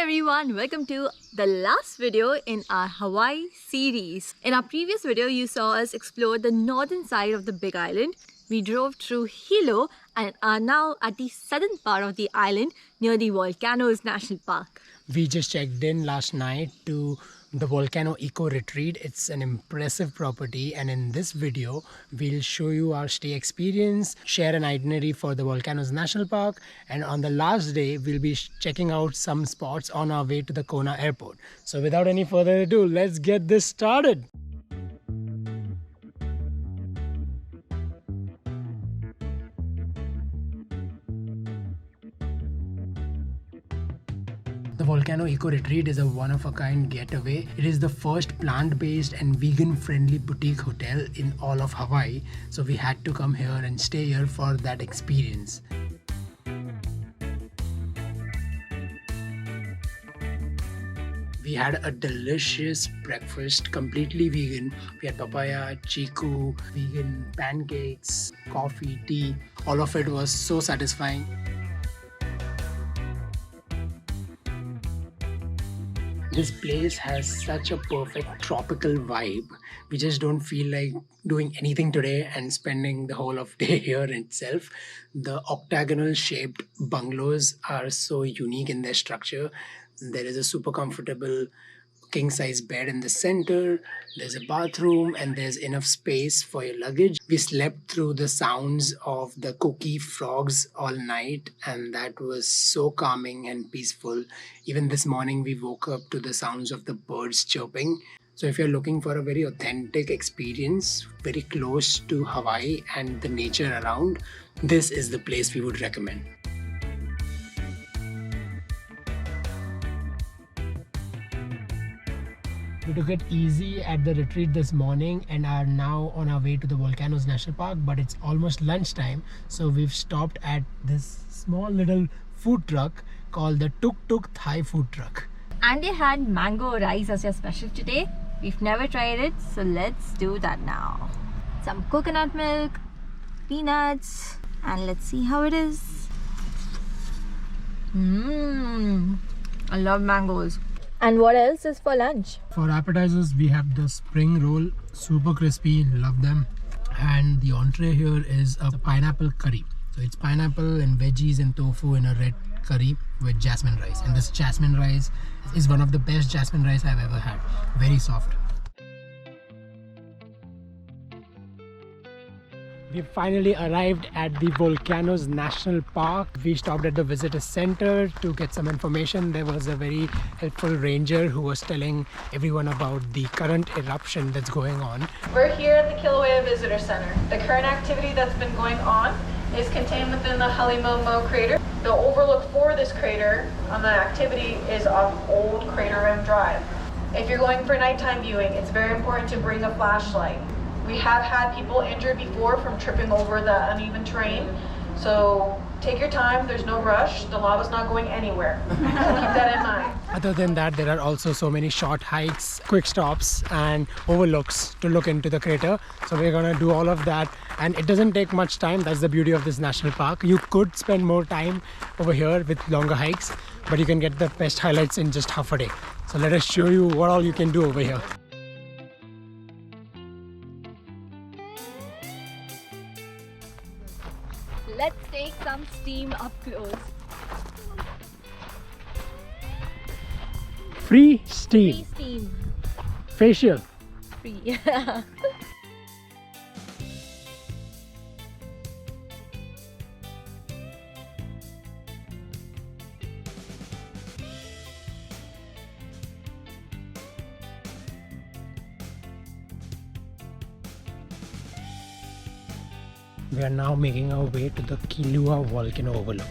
everyone, welcome to the last video in our Hawaii series. In our previous video, you saw us explore the northern side of the Big Island. We drove through Hilo and are now at the southern part of the island near the Volcanoes National Park. We just checked in last night to the Volcano Eco Retreat. It's an impressive property, and in this video we'll show you our stay experience, share an itinerary for the Volcanoes National Park, and on the last day we'll be checking out some spots on our way to the Kona airport. So without any further ado, let's get this started. The Volcano Eco Retreat is a one-of-a-kind getaway. It is the first plant-based and vegan-friendly boutique hotel in all of Hawaii. So we had to come here and stay here for that experience. We had a delicious breakfast, completely vegan. We had papaya, chiku, vegan pancakes, coffee, tea. All of it was so satisfying. This place has such a perfect tropical vibe. We just don't feel like doing anything today and spending the whole of day here itself. The octagonal shaped bungalows are so unique in their structure. There is a super comfortable king size bed in the center, there's a bathroom, and there's enough space for your luggage. We slept through the sounds of the cookie frogs all night, and that was so calming and peaceful. Even this morning we woke up to the sounds of the birds chirping. So if you're looking for a very authentic experience, very close to Hawaii and the nature around, this is the place we would recommend. We took it easy at the retreat this morning and are now on our way to the Volcanoes National Park, but it's almost lunchtime, so we've stopped at this small little food truck called the Tuk Tuk Thai food truck. And they had mango rice as their special today. We've never tried it, so let's do that now. Some coconut milk, peanuts, and let's see how it is. I love mangoes. And what else is for lunch? For appetizers, we have the spring roll, super crispy, love them. And the entree here is a pineapple curry. So it's pineapple and veggies and tofu in a red curry with jasmine rice. And this jasmine rice is one of the best jasmine rice I've ever had. Very soft. We finally arrived at the Volcanoes National Park. We stopped at the visitor center to get some information. There was a very helpful ranger who was telling everyone about the current eruption that's going on. We're here at the Kilauea Visitor Center. The current activity that's been going on is contained within the Halimomo crater. The overlook for this crater on the activity is off Old Crater Rim Drive. If you're going for nighttime viewing, it's very important to bring a flashlight. We have had people injured before from tripping over the uneven terrain, so take your time, there's no rush, the lava's not going anywhere, so keep that in mind. Other than that, there are also so many short hikes, quick stops and overlooks to look into the crater. So we're gonna do all of that, and it doesn't take much time. That's the beauty of this national park. You could spend more time over here with longer hikes, but you can get the best highlights in just half a day. So let us show you what all you can do over here. Let's take some steam up close. Free steam. Free steam. Facial. Free. Yeah. We are now making our way to the Kilauea Volcano Overlook.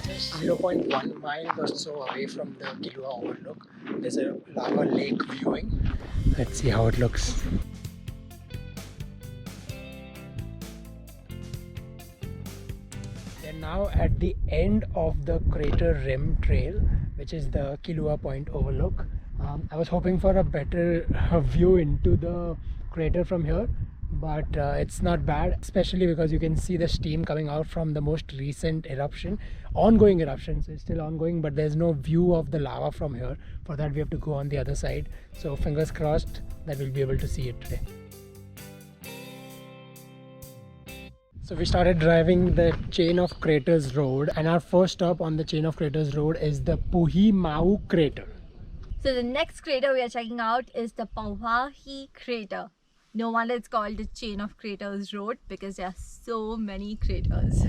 Just 0.1 miles or so away from the Kilauea Overlook, there's a lava lake viewing. Let's see how it looks. We're now at the end of the Crater Rim Trail, which is the Kilauea Point Overlook. I was hoping for a better view into the crater from here, but it's not bad, especially because you can see the steam coming out from the most recent eruption. Ongoing eruptions is still ongoing, but there's no view of the lava from here. For that we have to go on the other side, so fingers crossed that we'll be able to see it today. So we started driving the Chain of Craters Road, and our first stop on the Chain of Craters Road is the Pu'u Loa crater. So the next crater we are checking out is the Hawaii crater. No wonder it's called the Chain of Craters Road, because there are so many craters.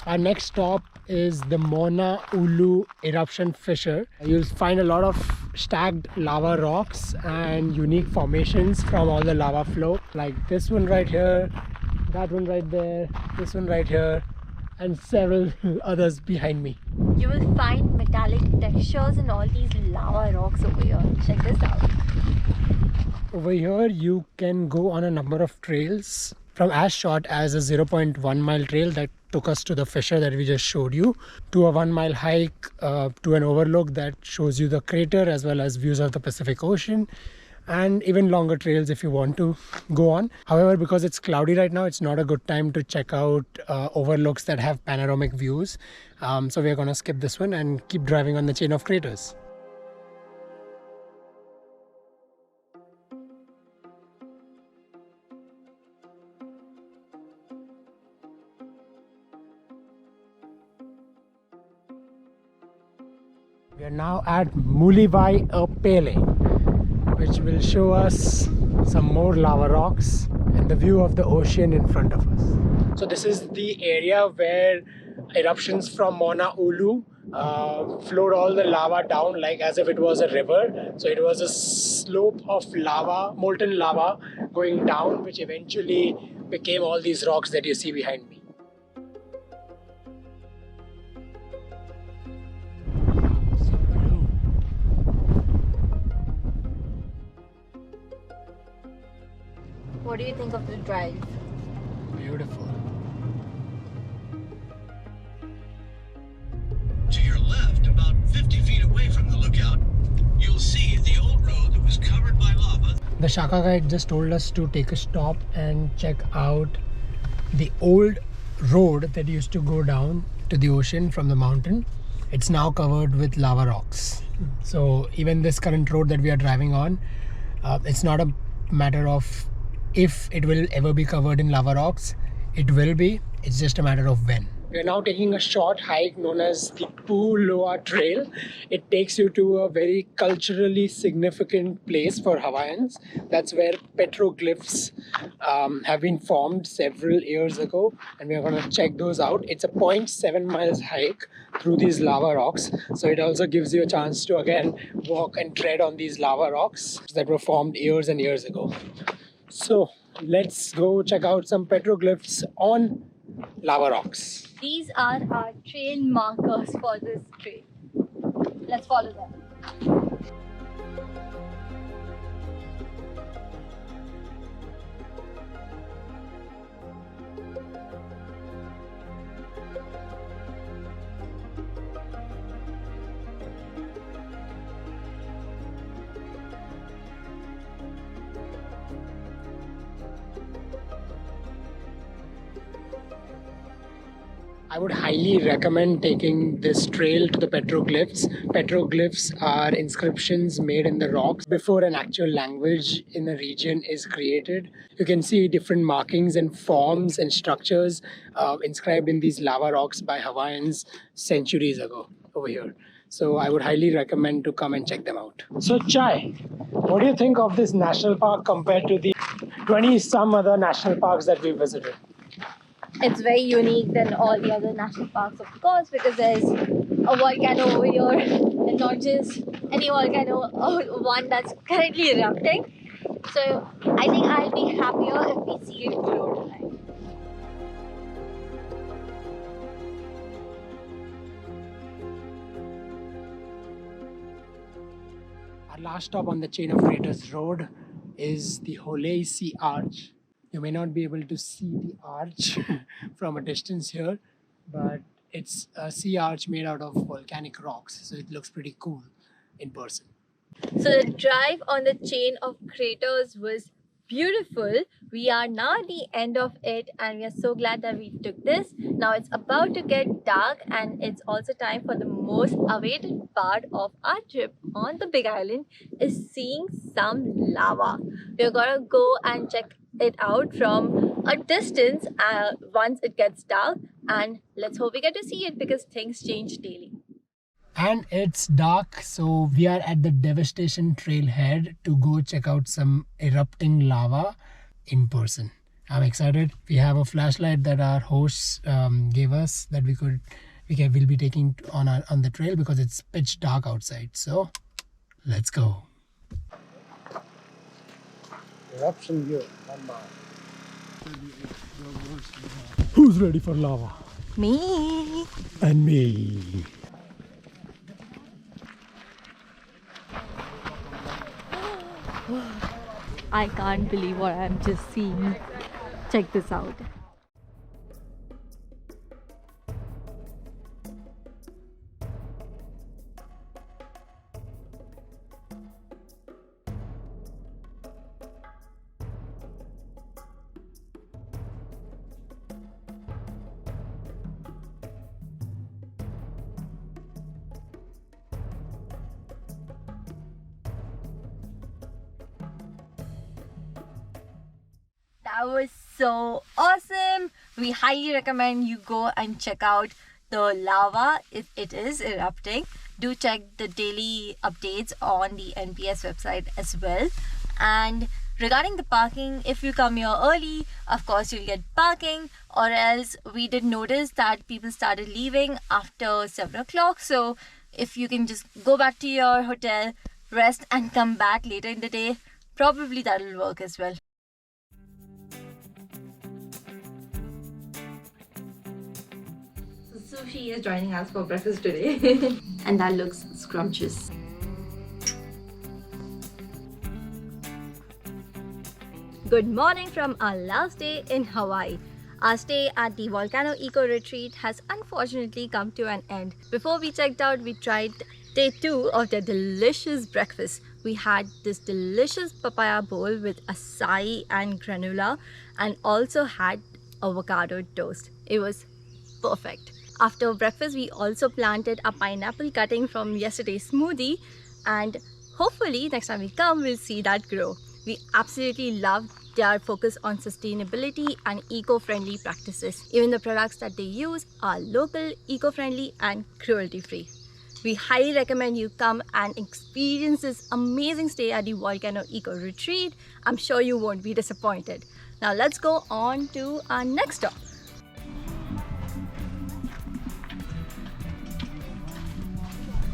Our next stop is the Maunaulu eruption fissure. You'll find a lot of stacked lava rocks and unique formations from all the lava flow, like this one right here, that one right there, this one right here, and several others behind me. You will find metallic textures in all these lava rocks over here. Check this out. Over here you can go on a number of trails, from as short as a 0.1 mile trail that took us to the fissure that we just showed you, to a 1 mile hike to an overlook that shows you the crater as well as views of the Pacific Ocean, and even longer trails if you want to go on. However, because it's cloudy right now, it's not a good time to check out overlooks that have panoramic views. So we're gonna skip this one and keep driving on the Chain of Craters. We are now at Muliwai A Pele, which will show us some more lava rocks and the view of the ocean in front of us. So this is the area where eruptions from Maunaulu flowed all the lava down like as if it was a river. So it was a slope of lava, molten lava going down, which eventually became all these rocks that you see behind me. What do you think of the drive? Beautiful. To your left, about 50 feet away from the lookout, you'll see the old road that was covered by lava. The Shaka guide just told us to take a stop and check out the old road that used to go down to the ocean from the mountain. It's now covered with lava rocks. So even this current road that we are driving on, it's not a matter of if it will ever be covered in lava rocks. It will be, it's just a matter of when. We are now taking a short hike known as the Pu'u Loa Trail. It takes you to a very culturally significant place for Hawaiians. That's where petroglyphs have been formed several years ago, and we are going to check those out. It's a 0.7 miles hike through these lava rocks, so it also gives you a chance to again walk and tread on these lava rocks that were formed years and years ago. So let's go check out some petroglyphs on lava rocks. These are our trail markers for this trail. Let's follow them. I would highly recommend taking this trail to the petroglyphs. Petroglyphs are inscriptions made in the rocks before an actual language in the region is created. You can see different markings and forms and structures inscribed in these lava rocks by Hawaiians centuries ago over here. So I would highly recommend to come and check them out. So Chai, what do you think of this national park compared to the 20 some other national parks that we visited? It's very unique than all the other national parks, of course, because there's a volcano over here, and not just any volcano, one that's currently erupting. So I think I'll be happier if we see it glow tonight. Our last stop on the Chain of Craters Road is the Holei Sea Arch. You may not be able to see the arch from a distance here, but it's a sea arch made out of volcanic rocks, so it looks pretty cool in person. So the drive on the Chain of Craters was beautiful. We are now at the end of it and we are so glad that we took this. Now it's about to get dark and it's also time for the most awaited part of our trip on the Big Island is seeing some lava. We're gonna go and check it out from a distance once it gets dark, and let's hope we get to see it because things change daily. And it's dark, so we are at the Devastation trailhead to go check out some erupting lava in person. I'm excited. We have a flashlight that our hosts gave us that we'll be taking on the trail because it's pitch dark outside. So let's go. Eruption here, 1 mile. Who's ready for lava? Me. And me. I can't believe what I'm just seeing. Check this out. That was so awesome. We highly recommend you go and check out the lava if it is erupting. Do check the daily updates on the NPS website as well. And regarding the parking, if you come here early, of course you'll get parking, or else we did notice that people started leaving after 7 o'clock. So if you can just go back to your hotel, rest and come back later in the day, probably that'll work as well. Sushi is joining us for breakfast today and that looks scrumptious. Good morning from our last day in Hawaii. Our stay at the Volcano Eco Retreat has unfortunately come to an end. Before we checked out, we tried day 2 of their delicious breakfast. We had this delicious papaya bowl with acai and granola and also had avocado toast. It was perfect. After breakfast, we also planted a pineapple cutting from yesterday's smoothie, and hopefully next time we come, we'll see that grow. We absolutely love their focus on sustainability and eco-friendly practices. Even the products that they use are local, eco-friendly and cruelty-free. We highly recommend you come and experience this amazing stay at the Volcano Eco Retreat. I'm sure you won't be disappointed. Now let's go on to our next stop.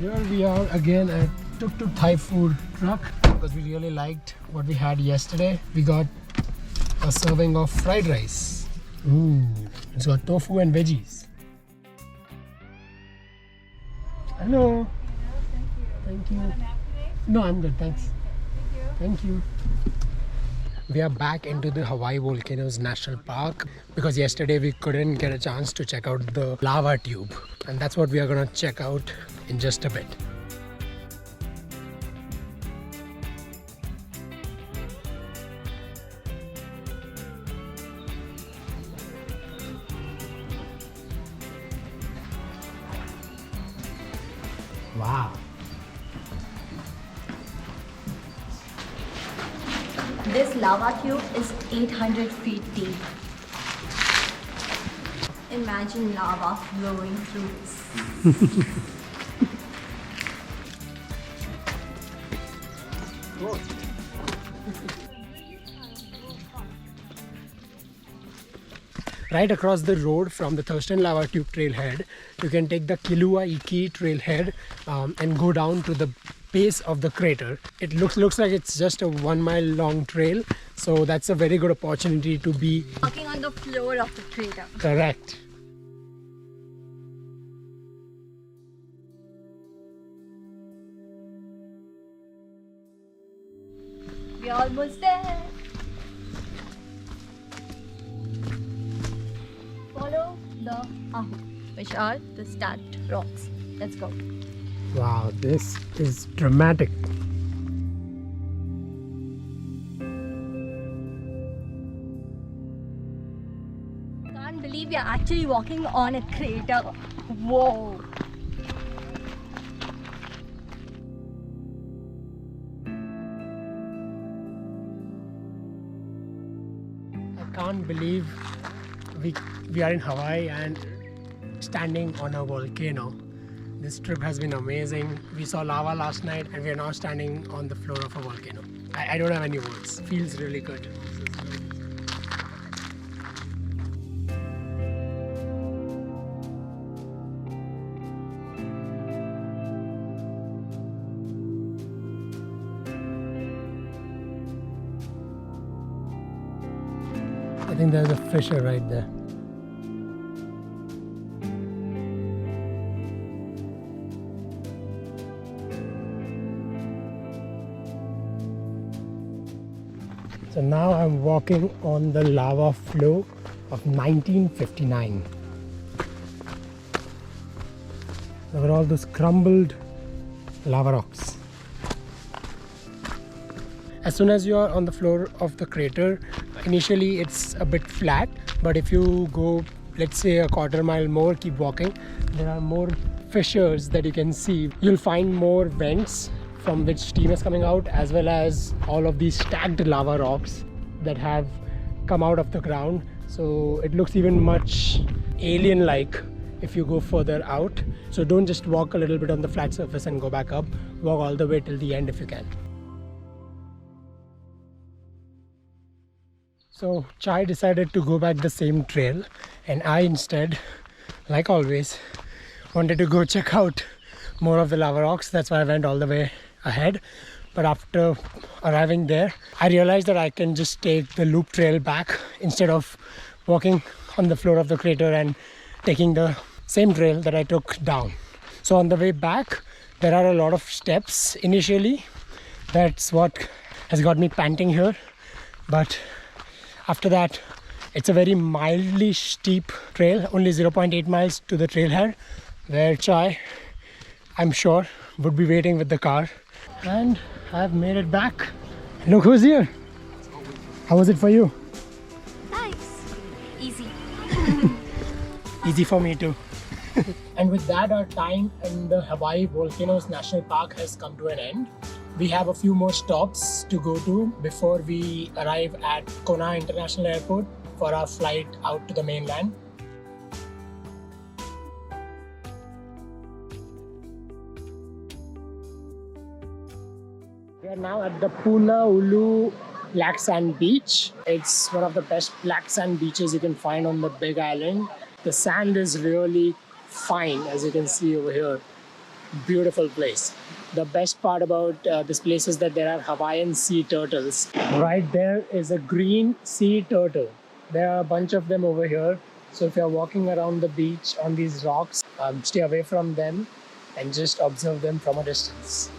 Here we are again at Tuk Tuk Thai food truck because we really liked what we had yesterday. We got a serving of fried rice. Ooh, it's got tofu and veggies. Hello. Thank you. No, I'm good, thanks. Thank you. We are back into the Hawaii Volcanoes National Park because yesterday we couldn't get a chance to check out the lava tube, and that's what we are going to check out in just a bit. Wow. This lava tube is 800 feet deep. Imagine lava flowing through this. Right across the road from the Thurston lava tube trailhead, you can take the Kilauea Iki Trailhead and go down to the base of the crater. It looks like it's just a 1 mile long trail, so that's a very good opportunity to be Walking on the floor of the crater. correct. We're almost there. Follow the ahu, which are the stacked rocks. Let's go. Wow, this is dramatic. we are actually walking on a crater. Whoa! I can't believe we are in Hawaii and standing on a volcano. This trip has been amazing. We saw lava last night and we are now standing on the floor of a volcano. I don't have any words. Feels really good. I think there's a fissure right there. So now I'm walking on the lava flow of 1959. There were all those crumbled lava rocks. As soon as you are on the floor of the crater, initially it's a bit flat, but if you go, let's say, a quarter mile more, keep walking, there are more fissures that you can see. You'll find more vents from which steam is coming out, as well as all of these stacked lava rocks that have come out of the ground. So it looks even much alien-like if you go further out. So don't just walk a little bit on the flat surface and go back up. Walk all the way till the end if you can. So Chai decided to go back the same trail, and I instead, like always, wanted to go check out more of the lava rocks. That's why I went all the way ahead. But after arriving there, I realized that I can just take the loop trail back instead of walking on the floor of the crater and taking the same trail that I took down. So on the way back, there are a lot of steps initially. That's what has got me panting here. But after that, it's a very mildly steep trail, only 0.8 miles to the trailhead, where Chai, I'm sure, would be waiting with the car. And I've made it back. Look who's here. How was it for you? Nice. Easy. Easy for me too. And with that, our time in the Hawaii Volcanoes National Park has come to an end. We have a few more stops to go to before we arrive at Kona International Airport for our flight out to the mainland. We are now at the Punaluu black sand beach. It's one of the best black sand beaches you can find on the Big Island. The sand is really fine, as you can see over here. Beautiful place. The best part about this place is that there are Hawaiian sea turtles. Right there is a green sea turtle. There are a bunch of them over here. So if you're walking around the beach on these rocks, stay away from them and just observe them from a distance.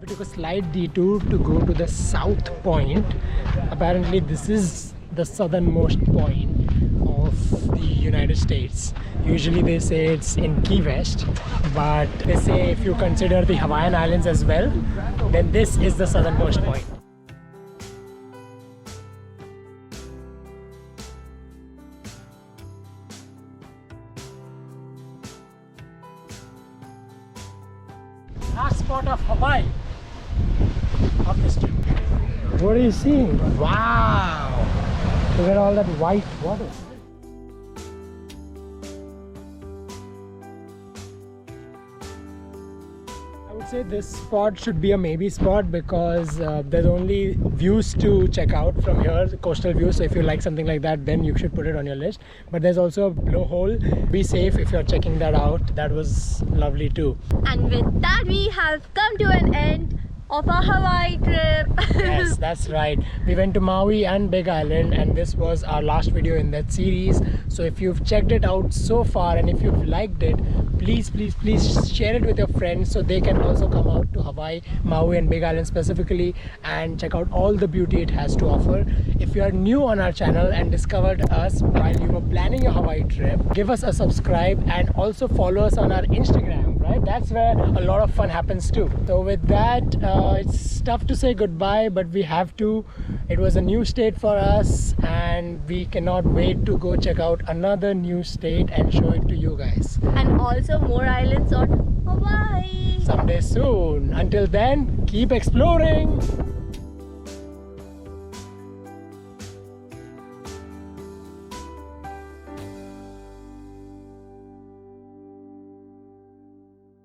We took a slight detour to go to the south point. Apparently this is the southernmost point of the United States. Usually they say it's in Key West, but they say if you consider the Hawaiian Islands as well, then this is the southernmost point. Last spot of Hawaii of this trip. What are you seeing? Wow! Look at all that white water. I would say this spot should be a maybe spot because there's only views to check out from here, coastal views. So if you like something like that, then you should put it on your list. But there's also a blowhole. Be safe if you're checking that out. That was lovely too. And with that, we have come to an end of our Hawaii trip. Yes, that's right. We went to Maui and Big Island, and this was our last video in that series. So if you've checked it out so far and if you've liked it, please share it with your friends so they can also come out to Hawaii, Maui and Big Island specifically, and check out all the beauty it has to offer. If you are new on our channel and discovered us while you were planning your Hawaii trip, give us a subscribe and also follow us on our Instagram, right? That's where a lot of fun happens too. So with that, it's tough to say goodbye, but we have to. It was a new state for us and we cannot wait to go check out another new state and show it to you guys. And also more islands on Hawaii. Someday soon. Until then, keep exploring.